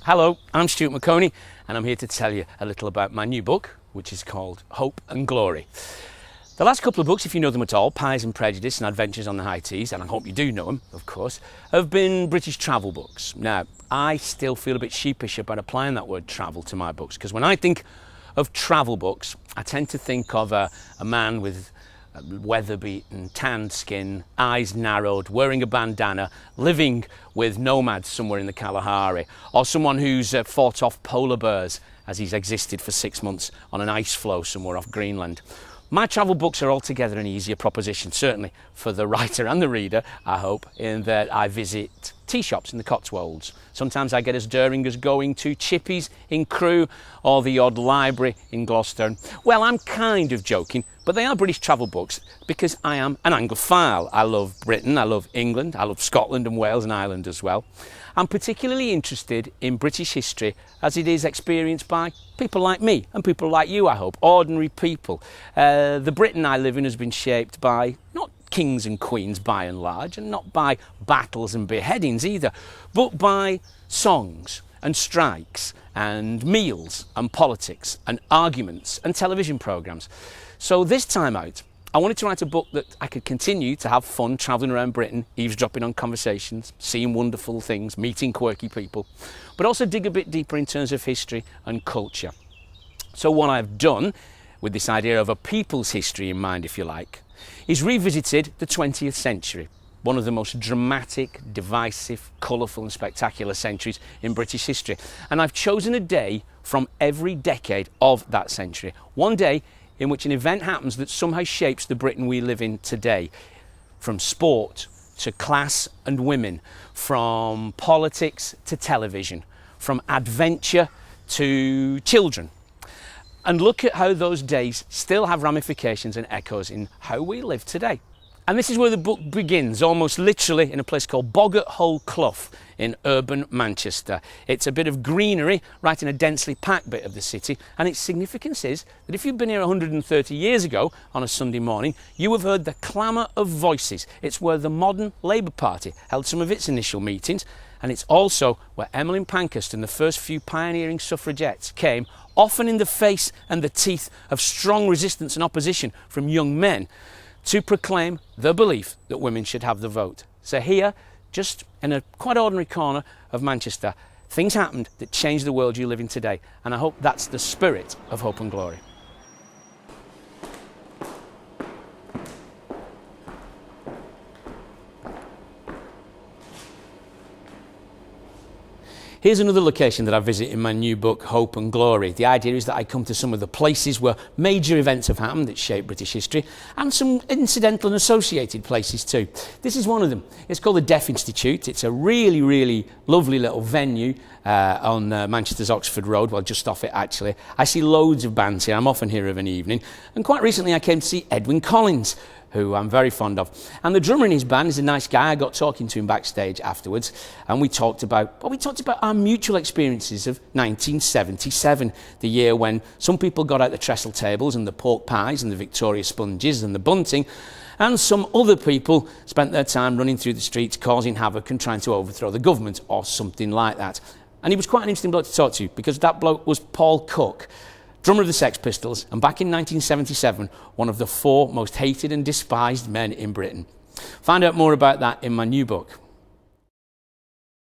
Hello, I'm Stuart Maconie and I'm here to tell you a little about my new book, which is called Hope and Glory. The last couple of books, if you know them at all, Pies and Prejudice and Adventures on the High Seas, and I hope you do know them, of course, have been British travel books. Now, I still feel a bit sheepish about applying that word travel to my books, because when I think of travel books, I tend to think of a man with weather-beaten, tanned skin, eyes narrowed, wearing a bandana, living with nomads somewhere in the Kalahari, or someone who's fought off polar bears as he's existed for 6 months on an ice floe somewhere off Greenland. My travel books are altogether an easier proposition, certainly for the writer and the reader, I hope, in that I visit tea shops in the Cotswolds. Sometimes I get as daring as going to Chippy's in Crewe or the odd library in Gloucester. Well, I'm kind of joking, but they are British travel books because I am an Anglophile. I love Britain, I love England, I love Scotland and Wales and Ireland as well. I'm particularly interested in British history as it is experienced by people like me and people like you, I hope, ordinary people. The Britain I live in has been shaped by not kings and queens by and large, and not by battles and beheadings either, but by songs and strikes and meals and politics and arguments and television programmes. So this time out, I wanted to write a book that I could continue to have fun travelling around Britain, eavesdropping on conversations, seeing wonderful things, meeting quirky people, but also dig a bit deeper in terms of history and culture. So what I've done, with this idea of a people's history in mind, if you like, is revisited the 20th century, one of the most dramatic, divisive, colourful and spectacular centuries in British history. And I've chosen a day from every decade of that century, one day in which an event happens that somehow shapes the Britain we live in today, from sport to class and women, from politics to television, from adventure to children. And look at how those days still have ramifications and echoes in how we live today. And this is where the book begins, almost literally in a place called Boggart Hole Clough in urban Manchester. It's a bit of greenery right in a densely packed bit of the city, and its significance is that if you've been here 130 years ago on a Sunday morning, you have heard the clamour of voices. It's where the modern Labour Party held some of its initial meetings, and it's also where Emmeline Pankhurst and the first few pioneering suffragettes came, often in the face and the teeth of strong resistance and opposition from young men, to proclaim the belief that women should have the vote. So here, just in a quite ordinary corner of Manchester, things happened that changed the world you live in today. And I hope that's the spirit of Hope and Glory. Here's another location that I visit in my new book, Hope and Glory. The idea is that I come to some of the places where major events have happened that shape British history, and some incidental and associated places too. This is one of them. It's called the Deaf Institute. It's a really, really lovely little venue on Manchester's Oxford Road, well, just off it actually. I see loads of bands here. I'm often here of an evening. And quite recently I came to see Edwyn Collins, who I'm very fond of. And the drummer in his band is a nice guy. I got talking to him backstage afterwards, and we talked about our mutual experiences of 1977, the year when some people got out the trestle tables and the pork pies and the Victoria sponges and the bunting, and some other people spent their time running through the streets causing havoc and trying to overthrow the government or something like that. And he was quite an interesting bloke to talk to, because that bloke was Paul Cook, drummer of the Sex Pistols, and back in 1977, one of the 4 most hated and despised men in Britain. Find out more about that in my new book.